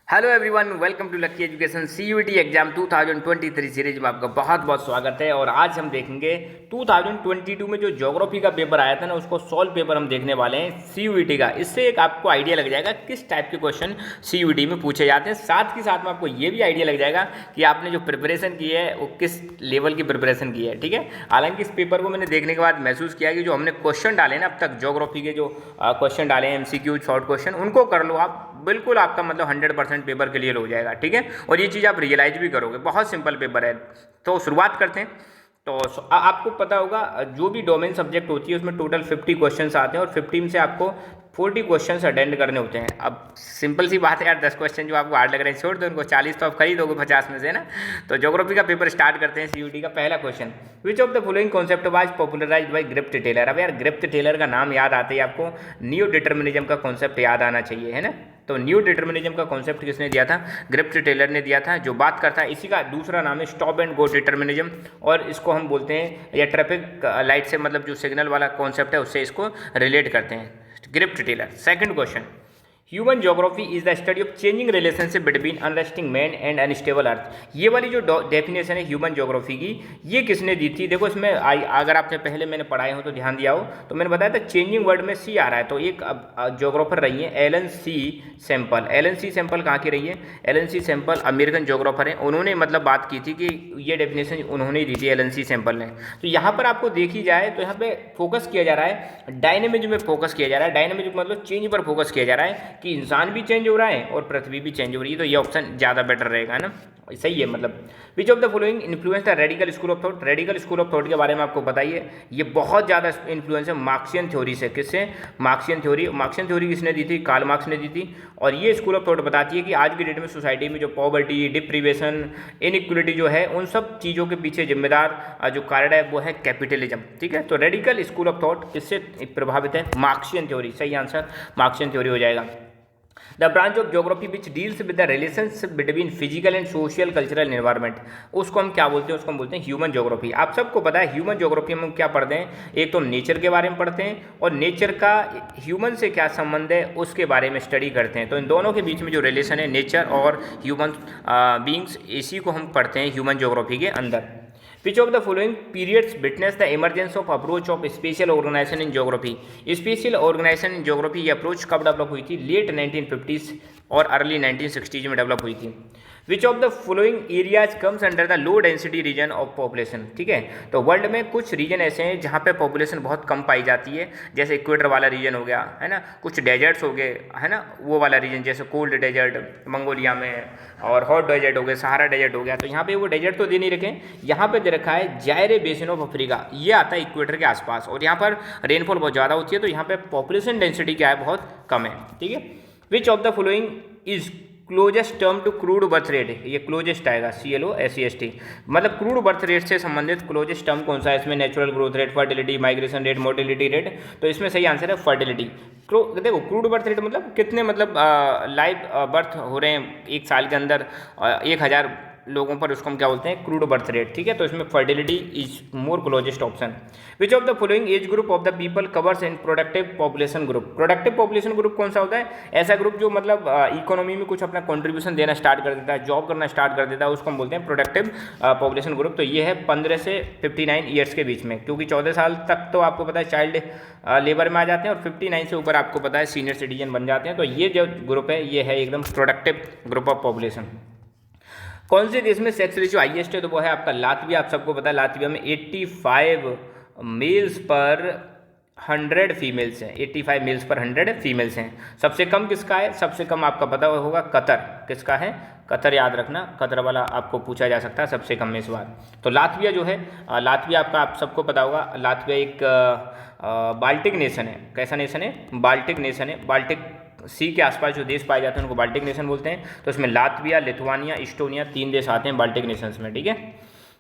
Hello everyone, welcome to Lucky Education CUET exam 2023 series में आपका बहुत बहुत स्वागत है। और आज हम देखेंगे 2022 में जो ज्योग्राफी का पेपर आया था ना, उसको सॉल्व पेपर हम देखने वाले हैं सीयूईटी का। इससे एक आपको आइडिया लग जाएगा किस टाइप के क्वेश्चन सीयूईटी में पूछे जाते हैं। साथ ही साथ में आपको ये भी आइडिया लग जाएगा कि आपने जो प्रिपरेशन की है वो किस लेवल की प्रिपरेशन की है। ठीक है, हालांकि इस पेपर को मैंने देखने के बाद महसूस किया कि जो हमने क्वेश्चन डाले ना अब तक, ज्योग्राफी के जो क्वेश्चन डाले हैं एमसीक्यू शॉर्ट क्वेश्चन, उनको कर लो आप, बिल्कुल आपका मतलब 100% पेपर क्लियर हो जाएगा। ठीक है, और ये चीज़ आप रियलाइज भी करोगे, बहुत सिंपल पेपर है। तो शुरुआत करते हैं। तो आपको पता होगा जो भी डोमेन सब्जेक्ट होती है उसमें टोटल 50 क्वेश्चंस आते हैं और 50 में से आपको 40 क्वेश्चंस अटेंड करने होते हैं। अब सिंपल सी बात है यार, 10 क्वेश्चन जो आपको हार्ड लग रहे हैं छोड़ दो उनको, 40 तो आप खरीदोगे 50 में से ना। तो ज्योग्राफी का पेपर स्टार्ट करते हैं। सीयूटी का पहला question, which of the following concept was popularised by Griffith Taylor. अब यार ग्रिफ्थ टेलर का नाम याद आते ही आपको न्यू डिटर्मिनिज्म का कॉन्सेप्ट याद आना चाहिए, है ना। तो न्यू डिटर्मिनिज्म का कॉन्सेप्ट किसने दिया था? ग्रिफ्थ टेलर ने दिया था। जो बात करता है इसी का दूसरा नाम है स्टॉप एंड गो डिटर्मिनिज्म, और इसको हम बोलते हैं या ट्रैफिक लाइट से मतलब जो सिग्नल वाला कॉन्सेप्ट है उससे इसको रिलेट करते हैं, Griffith Taylor. Second question, human geography is the study of changing relationship between unresting man and unstable earth. ये वाली जो डेफिनेशन है ह्यूमन ज्योग्राफी की, ये किसने दी थी? देखो इसमें अगर आपने पहले मैंने पढ़ाए हो तो ध्यान दिया हो तो मैंने बताया था चेंजिंग वर्ड में सी आ रहा है। तो एक ज्योग्राफर रही है एलन सी सैंपल। एलन सी सैंपल कहाँ की रही है? एलन सी सैंपल अमेरिकन ज्योग्राफर है, उन्होंने मतलब बात की थी कि ये डेफिनेशन उन्होंने दी थी, एलन सी सैंपल ने। तो यहाँ पर आपको देखी जाए तो यहाँ पे फोकस किया जा रहा है डायनेमिज्म में, फोकस किया जा रहा है। डायनेमिज्म मतलब चेंज पर फोकस किया जा रहा है कि इंसान भी चेंज हो रहा है और पृथ्वी भी चेंज हो रही है। तो ये ऑप्शन ज़्यादा बेटर रहेगा ना, सही है। मतलब विच of the following influence the radical school of thought. Radical school of thought के बारे में आपको बताइए, ये बहुत ज़्यादा इन्फ्लुएंस है मार्क्सियन थ्योरी से। किससे? Marxian theory. मार्क्सियन थ्योरी किसने दी थी? कार्ल मार्क्स ने दी थी। और ये स्कूल ऑफ थॉट बताती है कि आज की डेट में सोसाइटी में जो पॉवर्टी, डिप्रीवेशन, इनइक्वलिटी जो है, उन सब चीज़ों के पीछे जिम्मेदार जो कारण है वो है कैपिटलिज्म। ठीक है, तो रेडिकल स्कूल ऑफ थॉट किससे प्रभावित है? Marxian theory. सही आंसर मार्क्सियन थ्योरी हो जाएगा। The branch of geography which deals with the relationship between physical and social cultural environment, उसको हम क्या बोलते हैं? उसको हम बोलते हैं ह्यूमन ज्योग्राफी। आप सबको पता है ह्यूमन ज्योग्राफी में हम क्या पढ़ते हैं? एक तो नेचर के बारे में पढ़ते हैं और नेचर का ह्यूमन से क्या संबंध है उसके बारे में स्टडी करते हैं। तो इन दोनों के बीच में जो रिलेशन है नेचर और ह्यूमन बींग्स, इसी को हम पढ़ते हैं ह्यूमन ज्योग्राफी के अंदर। Which of the following periods witnessed the emergence of approach of special organization in geography? Special organisation in geography ये अप्रोच कब डेवलप हुई थी? लेट 1950s और अर्ली 1960s में डेवलप हुई थी। Which of the following areas comes under the low density region of population. ठीक है, तो वर्ल्ड में कुछ रीजन ऐसे हैं जहाँ पे पॉपुलेशन बहुत कम पाई जाती है, जैसे इक्वेटर वाला रीजन हो गया, है ना, कुछ डेजर्ट्स हो गए, है ना, वो वाला रीजन, जैसे कोल्ड डेजर्ट मंगोलिया में, और हॉट डेजर्ट हो गए, सहारा डेजर्ट हो गया। तो यहाँ पे वो डेजर्ट तो दे नहीं रखे, यहाँ पे दे रखा है जायरे बेसिन ऑफ अफ्रीका, ये आता है इक्वेटर के आसपास, और यहाँ पर रेनफॉल बहुत ज़्यादा होती है, तो यहाँ पे पॉपुलेशन डेंसिटी क्या है? बहुत कम है। ठीक है, which of the following is closest term to crude birth rate. ये क्लोजेस्ट आएगा, CLOSEST, मतलब क्रूड बर्थ रेट से संबंधित क्लोजेस्ट टर्म कौन सा है? इसमें natural growth rate, fertility, migration rate, mortality rate. तो इसमें सही आंसर है फर्टिलिटी। देखो क्रूड बर्थ रेट मतलब कितने मतलब लाइव बर्थ हो रहे हैं एक साल के अंदर, 1000 लोगों पर, उसको हम क्या बोलते हैं? Crude birth rate. ठीक है, तो इसमें fertility is more closest option. Which of the following age group of the people covers in productive population group. Productive population group कौन सा होता है? ऐसा ग्रुप जो मतलब इकोनॉमी में कुछ अपना कंट्रीब्यूशन देना स्टार्ट कर देता है, जॉब करना स्टार्ट कर देता है, उसको हम बोलते हैं प्रोडक्टिव पॉपुलेशन ग्रुप। तो ये है 15 से 59 ईयर्स के बीच में, क्योंकि 14 साल तक तो आपको पता है चाइल्ड लेबर में आ जाते हैं, और 59 से ऊपर आपको पता है सीनियर सिटीजन बन जाते हैं। तो ये जो ग्रुप है ये है एकदम प्रोडक्टिव ग्रुप ऑफ पॉपुलेशन। कौन से देश में सेक्स रेशियो हाईएस्ट है? तो वो है आपका लातविया। आप सबको पता है लातविया में 85 मेल्स पर 100 फीमेल्स हैं, 85 मेल्स पर 100 फीमेल्स हैं। सबसे कम किसका है? सबसे कम आपका पता होगा कतर। किसका है? कतर, याद रखना, कतर वाला आपको पूछा जा सकता है सबसे कम में इस बार। तो लातविया जो है, लातविया आपका आप सबको पता होगा, लातविया एक बाल्टिक नेशन है। कैसा नेशन है? बाल्टिक नेशन है। बाल्टिक सी के आसपास जो देश पाए जाते हैं उनको बाल्टिक नेशन बोलते हैं। तो इसमें लातविया, लिथुआनिया, इस्टोनिया 3 देश आते हैं बाल्टिक नेशंस में। ठीक है,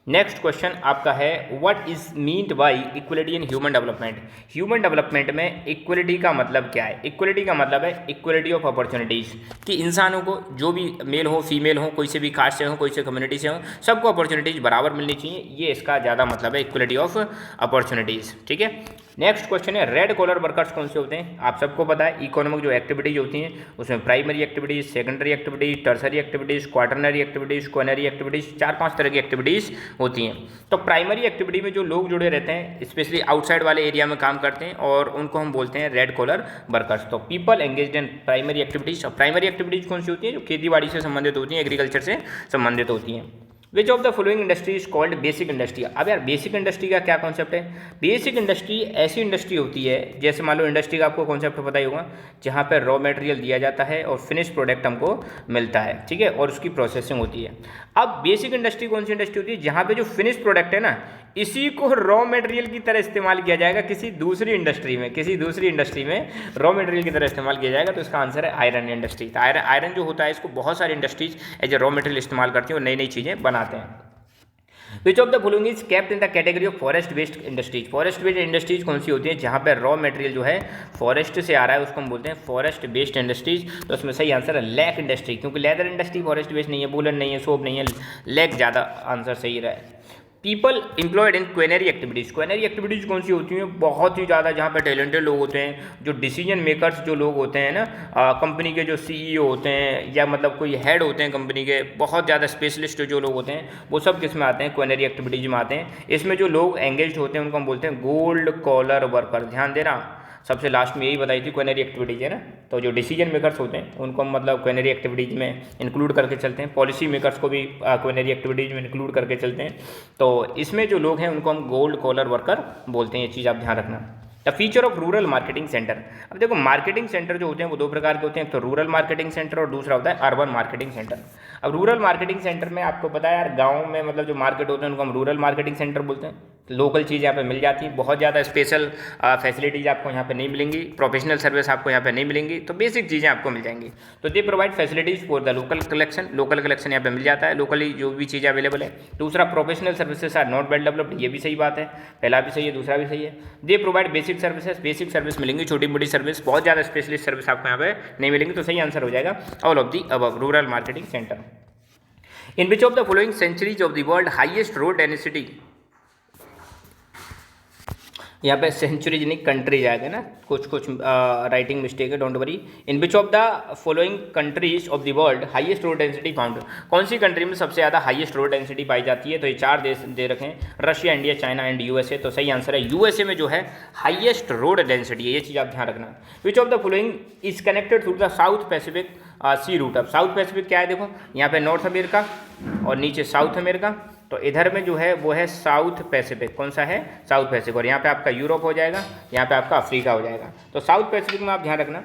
नेक्स्ट क्वेश्चन आपका है what is meant by equality in human development. Human development में इक्वलिटी का मतलब क्या है? इक्वलिटी का मतलब है इक्वलिटी ऑफ अपॉर्चुनिटीज़, कि इंसानों को जो भी मेल हो फीमेल हो, कोई से भी कास्ट से हो, कोई से कम्युनिटी से हो, सबको अपॉर्चुनिटीज़ बराबर मिलनी चाहिए। ये इसका ज़्यादा मतलब है इक्वलिटी ऑफ अपॉर्चुनिटीज़। ठीक है, नेक्स्ट क्वेश्चन है रेड कॉलर वर्कर्स कौन से होते हैं? आप सबको पता है इकोनॉमिक जो एक्टिविटीज होती हैं उसमें primary activities, secondary activities, tertiary activities, quaternary activities, quaternary activities, 4-5 तरह की एक्टिविटीज होती हैं। तो प्राइमरी एक्टिविटी में जो लोग जुड़े रहते हैं स्पेशली आउटसाइड वाले एरिया में काम करते हैं और उनको हम बोलते हैं रेड कॉलर वर्कर्स। तो people engaged in primary activities. और प्राइमरी एक्टिविटीज कौन सी होती हैं? जो खेती बाड़ी से संबंधित होती हैं, एग्रीकल्चर से संबंधित होती हैं। Which of the following industry is called basic industry? अब यार बेसिक इंडस्ट्री का क्या कॉन्सेप्ट है? बेसिक इंडस्ट्री ऐसी इंडस्ट्री होती है, जैसे मान लो इंडस्ट्री का आपको कॉन्सेप्ट पता ही होगा, जहाँ पर रॉ मटेरियल दिया जाता है और फिनिश प्रोडक्ट हमको मिलता है, ठीक है, और उसकी प्रोसेसिंग होती है। अब बेसिक इंडस्ट्री कौन सी इंडस्ट्री होती है? जहाँ पे जो फिनिश प्रोडक्ट है ना, इसी को रॉ मटेरियल की तरह इस्तेमाल किया जाएगा किसी दूसरी इंडस्ट्री में रॉ मटेरियल की तरह इस्तेमाल किया जाएगा। तो इसका आंसर है आयरन इंडस्ट्री। तो आयरन जो होता है इसको बहुत सारी industries as a raw material इस्तेमाल करती हैं और नई नई चीज़ें बनाते हैं। Which of the following is kept in the category of forest based industries? Forest based industries कौन सी होती है? जहाँ पर रॉ मटेरियल जो है फॉरेस्ट से आ रहा है उसको हम बोलते हैं फॉरेस्ट बेस्ड इंडस्ट्रीज। तो उसमें सही आंसर है लैक इंडस्ट्री, क्योंकि लेदर इंडस्ट्री फॉरेस्ट बेस्ड नहीं है, वूलन नहीं है, सोप नहीं है, लैक ज़्यादा आंसर सही रहा है। People employed in quaternary activities. Quaternary activities कौन सी होती हैं? बहुत ही ज़्यादा, जहाँ पे टैलेंटेड लोग होते हैं, जो डिसीजन मेकर्स जो लोग होते हैं ना, कंपनी के जो सीईओ होते हैं या मतलब कोई हेड होते हैं कंपनी के, बहुत ज़्यादा स्पेशलिस्ट जो लोग होते हैं, वो सब किस में आते हैं? क्वेनरी एक्टिविटीज़ में आते हैं। इसमें जो लोग एंगेज होते हैं उनको हम बोलते हैं गोल्ड कॉलर वर्कर। ध्यान देना, सबसे लास्ट में यही बताई थी क्वेनरी एक्टिविटीज़ है ना। तो जो डिसीजन मेकर्स होते हैं उनको हम मतलब क्वेनरी एक्टिविटीज़ में इंक्लूड करके चलते हैं, पॉलिसी मेकर्स को भी क्वेनरी एक्टिविटीज़ में इंक्लूड करके चलते हैं। तो इसमें जो लोग हैं उनको हम गोल्ड कॉलर वर्कर बोलते हैं, ये चीज़ आप ध्यान रखना। The feature of rural marketing centre. अब देखो मार्केटिंग सेंटर जो होते हैं वो दो प्रकार के होते हैं, एक तो रूरल मार्केटिंग सेंटर और दूसरा होता है अर्बन मार्केटिंग सेंटर। अब रूरल मार्केटिंग सेंटर में आपको पता है यार, गाँव में मतलब जो मार्केट होते हैं उनको हम रूरल मार्केटिंग सेंटर बोलते हैं। लोकल चीज़ यहाँ पे मिल जाती है, बहुत ज़्यादा स्पेशल फैसिलिटीज़ आपको यहाँ पे नहीं मिलेंगी, प्रोफेशनल सर्विस आपको यहाँ पे नहीं मिलेंगी, तो बेसिक चीज़ें आपको मिल जाएंगी। तो they provide facilities for the local collection. Local collection यहाँ पे मिल जाता है, लोकली जो भी चीज़ें अवेलेबल है। दूसरा, professional services are not well developed. ये भी सही बात है, पहला भी सही है, दूसरा भी सही है। They provide basic services. Basic service मिलेंगी, छोटी मोटी सर्विस, बहुत ज़्यादा स्पेशलिस्ट सर्विस आपको यहाँ पे नहीं मिलेंगी। तो सही आंसर हो जाएगा all of the above, rural marketing centre. In which of the following centuries of the world highest road density? यहाँ पे सेंचुरीज नहीं कंट्री जाएगा ना, कुछ राइटिंग मिस्टेक है, don't worry. In which of the following countries of the world highest road density found? कौन सी country में सबसे ज़्यादा हाईएस्ट रोड डेंसिटी पाई जाती है? तो ये 4 देश दे रखे हैं, Russia, India, China and USA. तो सही आंसर है यूएसए में जो है हाईएस्ट रोड डेंसिटी है, ये चीज़ आप ध्यान रखना। Which of the following is connected through the South Pacific sea route? अब साउथ पैसिफिक क्या है? देखो यहाँ पे नॉर्थ अमेरिका और नीचे साउथ अमेरिका, तो इधर में जो है वो है साउथ पैसिफिक। कौन सा है? South Pacific. और यहाँ पे आपका यूरोप हो जाएगा, यहाँ पे आपका अफ्रीका हो जाएगा। तो साउथ पैसिफिक में आप ध्यान रखना,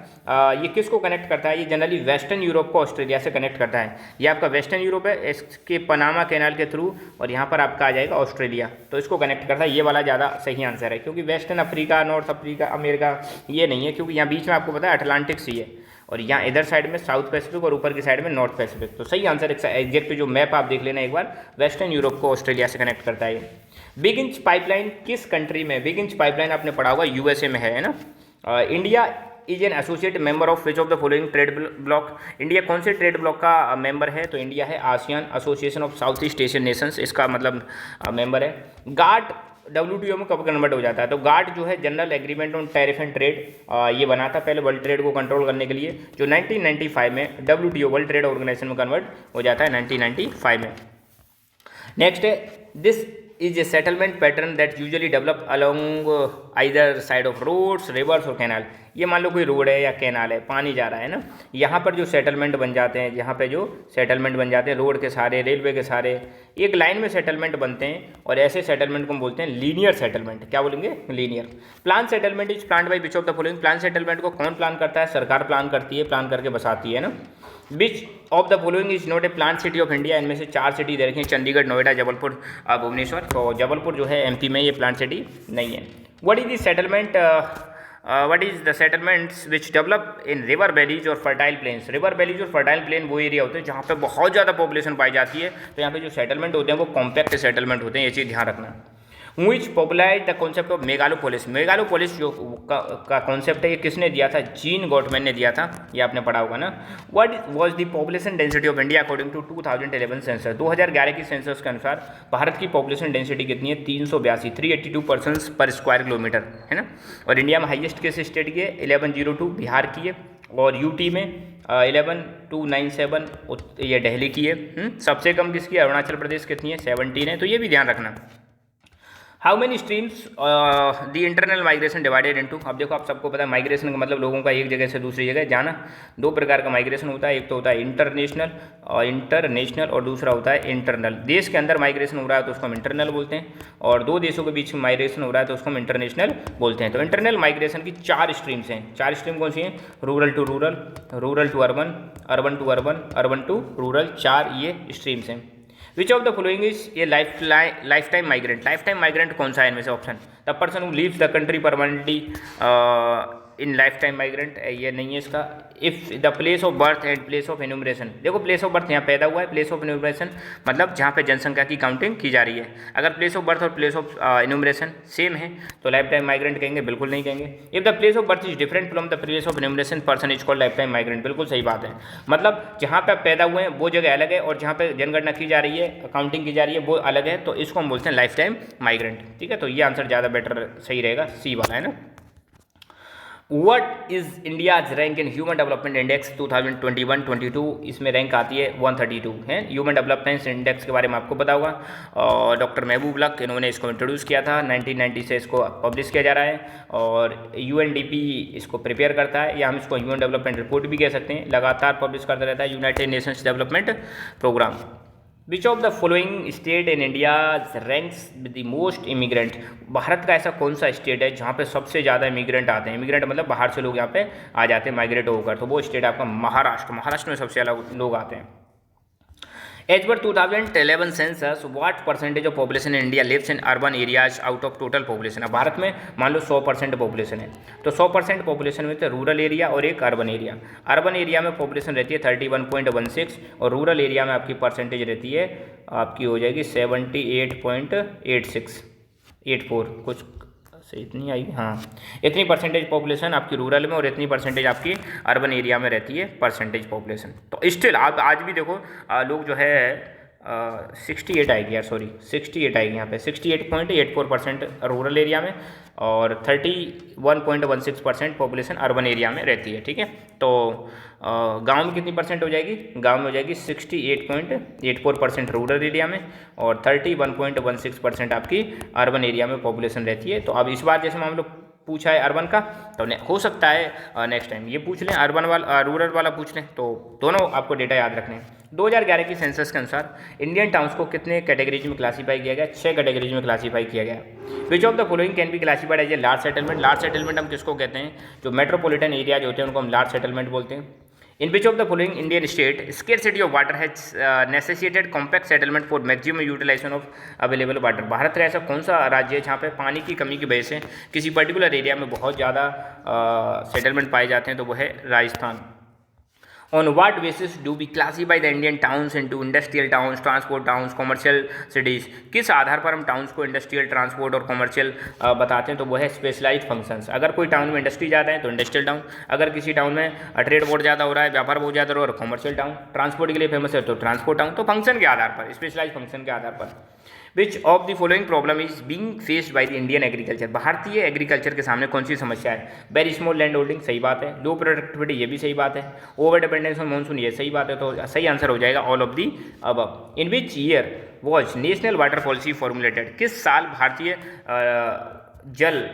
ये किसको कनेक्ट करता है? ये जनरली वेस्टर्न यूरोप को ऑस्ट्रेलिया से कनेक्ट करता है। ये आपका वेस्टर्न यूरोप है, इसके पनामा कैनाल के थ्रू, और यहाँ पर आपका आ जाएगा ऑस्ट्रेलिया, तो इसको कनेक्ट करता है। ये वाला ज़्यादा सही आंसर है, क्योंकि western Africa, north Africa, America ये नहीं है, क्योंकि यहाँ बीच में आपको पता है अटलांटिक सी है, और यहाँ इधर साइड में साउथ पैसिफिक और ऊपर की साइड में नॉर्थ पैसिफिक। तो सही आंसर एग्जैक्ट जो मैप आप देख लेना एक बार, वेस्टर्न यूरोप को ऑस्ट्रेलिया से कनेक्ट करता है। बिग इंच पाइपलाइन किस कंट्री में? बिग इंच पाइपलाइन आपने पढ़ा होगा, यूएसए में है ना। India is an associate member of which of the following trade block? India कौन से ट्रेड ब्लॉक का मेंबर है? तो इंडिया है ASEAN association of south east Asian Nations, इसका मतलब मेंबर है। गाट WTO में कब कन्वर्ट हो जाता है? तो गाट जो है general agreement on tariff and trade, ये बना था पहले वर्ल्ड ट्रेड को कंट्रोल करने के लिए, जो 1995 में WTO वर्ल्ड ट्रेड ऑर्गेनाइजेशन में कन्वर्ट हो जाता है 1995 में। नेक्स्ट है, this is a settlement pattern that usually develop along either side of roads, rivers और कैनाल। ये मान लो कोई रोड है या कैनाल है, पानी जा रहा है ना, यहाँ पर जो सेटलमेंट बन जाते हैं, यहाँ पे जो सेटलमेंट बन जाते हैं रोड के सारे, रेलवे के सारे, एक लाइन में सेटलमेंट बनते हैं, और ऐसे सेटलमेंट को हम बोलते हैं लीनियर सेटलमेंट। क्या बोलेंगे? Linear. Plan settlement is plan by which of the following? Plan settlement को कौन प्लान करता है? सरकार प्लान करती है, प्लान करके बसाती है ना। विच of the following is not a plan city of India? इनमें से 4 सिटी दे रखी हैं, चंडीगढ़, नोएडा, जबलपुर, भुवनेश्वर। तो जबलपुर जो है MP में, ये प्लान सिटी नहीं है। What is the settlement what is the settlements which develop in river valleys और fertile plains? रिवर वैलीज और फर्टाइल प्लेन वो एरिया होते हैं जहाँ पे बहुत ज़्यादा पॉपुलेशन पाई जाती है, तो यहाँ पे जो सेटलमेंट होते हैं वो कॉम्पैक्ट सेटलमेंट होते हैं, ये चीज़ ध्यान रखना। Which popularise the concept of megalopolis. Megalopolis जो का कॉन्सेप्ट है ये किसने दिया था? जीन गॉटमैन ने दिया था, ये आपने पढ़ा होगा ना। What was the population density of India according to 2011 census. 2011 की सेंसस के अनुसार भारत की पॉपुलेशन डेंसिटी कितनी है? 382, 382 पर्सन्स पर स्क्वायर किलोमीटर, है ना। और इंडिया में हाईएस्ट किस स्टेट की है? 1102 बिहार की है, और यूटी में 11297 ये दिल्ली की है। सबसे कम किसकी है? अरुणाचल प्रदेश कितनी है? 17 है। तो ये भी ध्यान रखना। How many streams the internal migration divided into. अब देखो, आप सबको पता है माइग्रेशन का मतलब लोगों का एक जगह से दूसरी जगह जाना। दो प्रकार का माइग्रेशन होता है, एक तो होता है इंटरनेशनल और दूसरा होता है इंटरनल। देश के अंदर माइग्रेशन हो रहा है तो उसको हम इंटरनल बोलते हैं, और दो देशों के बीच में माइग्रेशन हो रहा है तो उसको हम इंटरनेशनल बोलते हैं। तो इंटरनल माइग्रेशन की 4 स्ट्रीम्स हैं। 4 स्ट्रीम कौन सी हैं? Rural to rural, rural to urban, urban to urban, urban to rural, 4 ये स्ट्रीम्स हैं। Which of the following is ये lifetime migrant. Lifetime migrant कौन सा है इनमें से? Option the person who leaves the country permanently in lifetime migrant, ये नहीं है इसका। If the place of birth and place of enumeration, देखो प्लेस ऑफ बर्थ यहाँ पैदा हुआ है, प्लेस ऑफ इन्यूमरेशन मतलब जहाँ पे जनसंख्या की काउंटिंग की जा रही है। अगर प्लेस ऑफ बर्थ और प्लेस ऑफ इन्यूमरेशन सेम है तो लाइफ टाइम माइग्रेंट कहेंगे? बिल्कुल नहीं कहेंगे। If the place of birth is different from the place of enumeration person is called life time migrant. बिल्कुल सही बात है। मतलब जहाँ पे आप पैदा हुए हैं वो जगह अलग है, और जहाँ पे जनगणना की जा रही है, काउंटिंग की जा रही है, वो अलग है, तो इसको हम बोलते हैं लाइफ टाइम माइग्रेंट। ठीक है, तो ये आंसर ज़्यादा बेटर सही रहेगा, सी वाला, है ना। What is India's rank in Human Development Index 2021-22? इसमें रैंक आती है 132 है। ह्यूमन डेवलपमेंट इंडेक्स के बारे में आपको पता होगा, और डॉक्टर महबूब लक इन्होंने इसको इंट्रोड्यूस किया था। 1990 से इसको पब्लिश किया जा रहा है, और UNDP इसको प्रिपेयर करता है, या हम इसको ह्यूमन डेवलपमेंट रिपोर्ट भी कह सकते हैं। लगातार पब्लिश करता रहता है United Nations Development Programme. Which of the following state in India ranks with the most immigrant. Bharat का ऐसा कौन सा स्टेट है जहाँ पे सबसे ज़्यादा इमिग्रेंट आते हैं? इमिग्रेंट मतलब बाहर से लोग यहाँ पे आ जाते हैं माइग्रेट होकर, तो वो स्टेट आपका महाराष्ट्र। महाराष्ट्र में सबसे ज़्यादा लोग आते हैं। As per 2011 census what percentage of population in India lives in urban areas out of total population. अब भारत में मान लो 100% पॉपुलेशन है, तो 100% पॉपुलेशन में तो रूरल एरिया और एक अर्बन एरिया। अर्बन एरिया में पॉपुलेशन रहती है 31.16, और रूरल एरिया में आपकी परसेंटेज रहती है, आपकी हो जाएगी 78.8684 कुछ से इतनी आई, हाँ इतनी परसेंटेज पॉपुलेशन आपकी रूरल में और इतनी परसेंटेज आपकी अर्बन एरिया में रहती है परसेंटेज पॉपुलेशन। तो स्टिल आप आज भी देखो लोग जो है 68 आएगी यार, सॉरी 68 आएगी यहाँ पे, 68.84% रूरल एरिया में और 31.16% पॉपुलेशन अर्बन एरिया में रहती है। ठीक है, तो गांव में कितनी परसेंट हो जाएगी? गांव में हो जाएगी 68.84% रूरल एरिया में और 31.16% आपकी अर्बन एरिया में पॉपुलेशन रहती है। तो अब इस बार जैसे मान लो पूछा है अर्बन का, तो हो सकता है नेक्स्ट टाइम ये पूछ लें, अर्बन वाला रूरल वाला पूछ लें, तो दोनों आपको डेटा याद रखने हैं। 2011 की सेंसस के अनुसार इंडियन टाउन्स को कितने कैटेगरीज में क्लासीफाई किया गया? 6 कैटेगरीज में क्लासीफाई किया गया। Which of the following can be classified as a large settlement. Large settlement हम किसको कहते हैं? जो मेट्रोपॉलिटन एरियाज होते हैं उनको हम लार्ज सेटलमेंट बोलते हैं। In which of the following Indian state scarcity of water has necessitated compact settlement for maximum utilization of available water? Bharat का ऐसा कौन सा राज्य है जहाँ पे पानी की कमी की वजह से किसी पर्टिकुलर एरिया में बहुत ज़्यादा सेटलमेंट पाए जाते हैं? तो वो है Rajasthan. On what basis do we classify the Indian towns into industrial towns, transport towns, commercial cities? किस आधार पर हम टाउन्स को इंडस्ट्रियल, ट्रांसपोर्ट और कमर्शियल बताते हैं? तो वो है स्पेशलाइज्ड फंक्शंस। अगर कोई टाउन में इंडस्ट्री ज़्यादा है तो इंडस्ट्रियल टाउन, अगर किसी टाउन में ट्रेड बहुत ज़्यादा हो रहा है, व्यापार बहुत ज़्यादा हो रहा है, कमर्शियल टाउन, ट्रांसपोर्ट के लिए फेमस है तो ट्रांसपोर्ट टाउन। तो फंक्शन के आधार पर, स्पेशलाइज्ड फंक्शन के आधार पर। विच of the following problem is being faced by the Indian agriculture? भारतीय एग्रीकल्चर के सामने कौन सी समस्या है? वेरी स्मॉल लैंड होल्डिंग, सही बात है। लो प्रोडक्टिविटी, ये भी सही बात है। ओवर डिपेंडेंस ऑन मानसून, ये सही बात है। तो सही आंसर हो जाएगा all of the above. In which year was national water policy formulated? किस साल भारतीय जल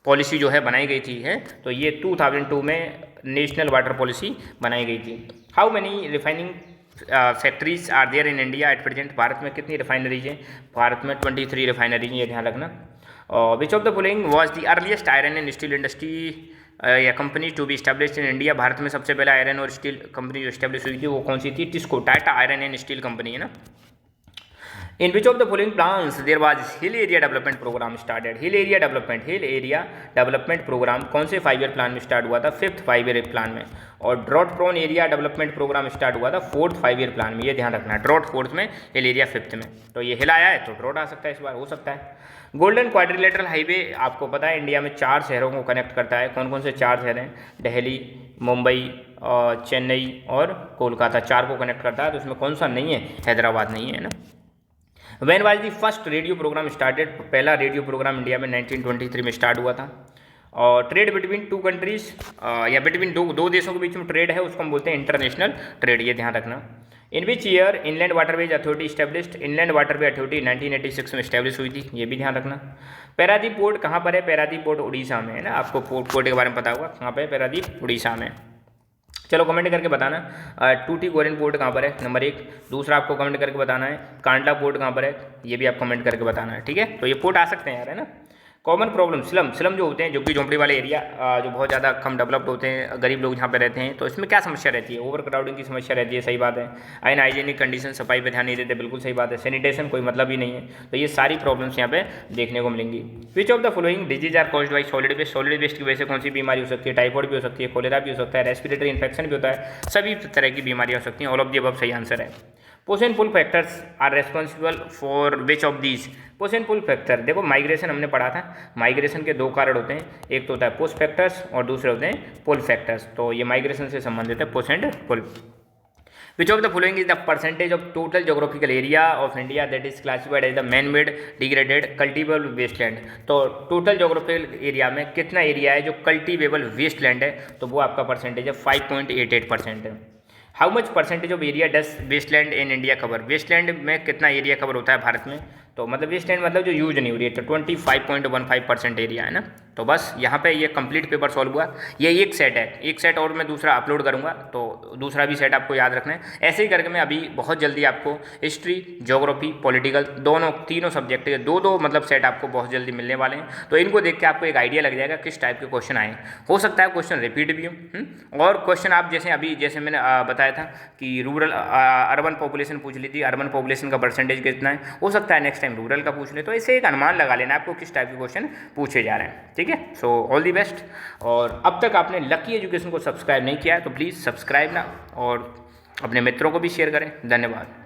पॉलिसी जो है बनाई गई थी है? तो ये 2002 में नेशनल वाटर पॉलिसी बनाई गई थी। How many refining factories are there in India at present? Bharat में कितनी रिफाइनरीज हैं? भारत में 23 रिफाइनरीज हैं, ये ध्यान रखना। Which of the following was the earliest iron and steel industry या company to be established in India? Bharat में सबसे पहले आयरन और स्टील कंपनी जो स्टैब्लिश हुई थी वो कौन सी थी? TISCO, Tata iron and steel company, है ना। In which of the following plans there was hill area development programme started. Hill area development programme कौन से 5 ईयर प्लान में स्टार्ट हुआ था? 5th 5 ईयर प्लान में। और drought prone area development programme start हुआ था 4th 5 ईयर प्लान में। ये ध्यान रखना, ड्रॉट 4th में, हिल एरिया 5th में। तो ये हिल आया है तो ड्रॉट आ सकता है, इस बार हो सकता है। गोल्डन क्वाड्रिलेटरल हाईवे आपको पता है इंडिया में 4 शहरों को कनेक्ट करता है। कौन कौन से 4 शहर हैं? दिल्ली, मुंबई, चेन्नई और कोलकाता, 4 को कनेक्ट करता है। तो उसमें कौन सा नहीं है? हैदराबाद नहीं है ना। When was the first radio programme started? पहला रेडियो प्रोग्राम इंडिया में 1923 में स्टार्ट हुआ था। और ट्रेड बिटवीन 2 कंट्रीज या बिटवीन दो देशों के बीच में ट्रेड है, उसको हम बोलते हैं इंटरनेशनल ट्रेड, ये ध्यान रखना। In which year inland waterways authority established? Inland waterway authority 1986 में स्टैब्लिश हुई थी, ये भी ध्यान रखना। पैरादीप पोर्ट कहाँ पर है? पैरादीप पोर्ट उड़ीसा में है ना। आपको पोर्ट के बारे में पता होगा, कहाँ पर है? पैरादीप उड़ीसा में। चलो कमेंट करके बताना। टूटी गोरेन पोर्ट कहाँ पर है? नंबर 1। दूसरा आपको कमेंट करके बताना है कांडला पोर्ट कहाँ पर है, ये भी आप कमेंट करके बताना है, ठीक है। तो ये पोर्ट आ सकते हैं यार, है ना। कॉमन प्रॉब्लम स्लम जो होते हैं, झुग्गी झोंपड़ी वाले एरिया जो बहुत ज़्यादा कम डेवलप्ड होते हैं, गरीब लोग जहाँ पे रहते हैं, तो इसमें क्या समस्या रहती है? ओवर क्राउडिंग की समस्या रहती है, सही बात है। अनहाइजीनिक कंडीशन, सफाई पे ध्यान नहीं देते, बिल्कुल सही बात है। सैनिटेशन कोई मतलब ही नहीं है। तो ये सारी प्रॉब्लम्स यहाँ पे देखने को मिलेंगी। Which of the following disease are caused by solid waste? Solid waste की वजह से कौन सी बीमारी हो सकती है? टाइफॉइड भी हो सकती है, कोलेरा भी हो सकता है, रेस्पिरेटरी इन्फेक्शन भी होता है, सभी तरह की बीमारियाँ हो सकती हैं। ऑल ऑफ दी अबव सही आंसर है। Push and pull factors are responsible for which of these? Push and pull factor, देखो माइग्रेशन हमने पढ़ा था, माइग्रेशन के 2 कारण होते हैं, एक तो होता है पुश फैक्टर्स और दूसरे होते हैं पुल फैक्टर्स। तो ये माइग्रेशन से संबंधित है, push and pull. Which of the following is the percentage of total geographical area of India that is classified as the man made degraded cultivable wasteland? तो टोटल जोग्राफिकल एरिया में कितना area है जो cultivable Westland है? तो वो आपका percentage है 5.88% है। How much percentage of area does wasteland in India cover? Wasteland में कितना एरिया कवर होता है भारत में? तो मतलब वेस्टलैंड मतलब जो यूज नहीं हो रही है, तो 25.15% एरिया है ना। तो बस यहाँ पे ये कंप्लीट पेपर सॉल्व हुआ। ये एक सेट है, एक सेट और मैं दूसरा अपलोड करूँगा, तो दूसरा भी सेट आपको याद रखना है। ऐसे ही करके मैं अभी बहुत जल्दी आपको हिस्ट्री, ज्योग्राफी, पॉलिटिकल तीनों सब्जेक्ट के दो मतलब सेट आपको बहुत जल्दी मिलने वाले हैं। तो इनको देख के आपको एक आइडिया लग जाएगा किस टाइप के क्वेश्चन आए। हो सकता है क्वेश्चन रिपीट भी हो, और क्वेश्चन आप जैसे मैंने बताया था कि रूरल अर्बन पॉपुलेशन पूछ ली थी, अर्बन पॉपुलेशन का परसेंटेज कितना है, हो सकता है नेक्स्ट टाइम रूरल का पूछ ले। तो इससे एक अनुमान लगा लेना आपको किस टाइप के क्वेश्चन पूछे जा रहे हैं, ठीक है। So all the best. और अब तक आपने लकी एजुकेशन को सब्सक्राइब नहीं किया है तो प्लीज़ सब्सक्राइब ना, और अपने मित्रों को भी शेयर करें। धन्यवाद।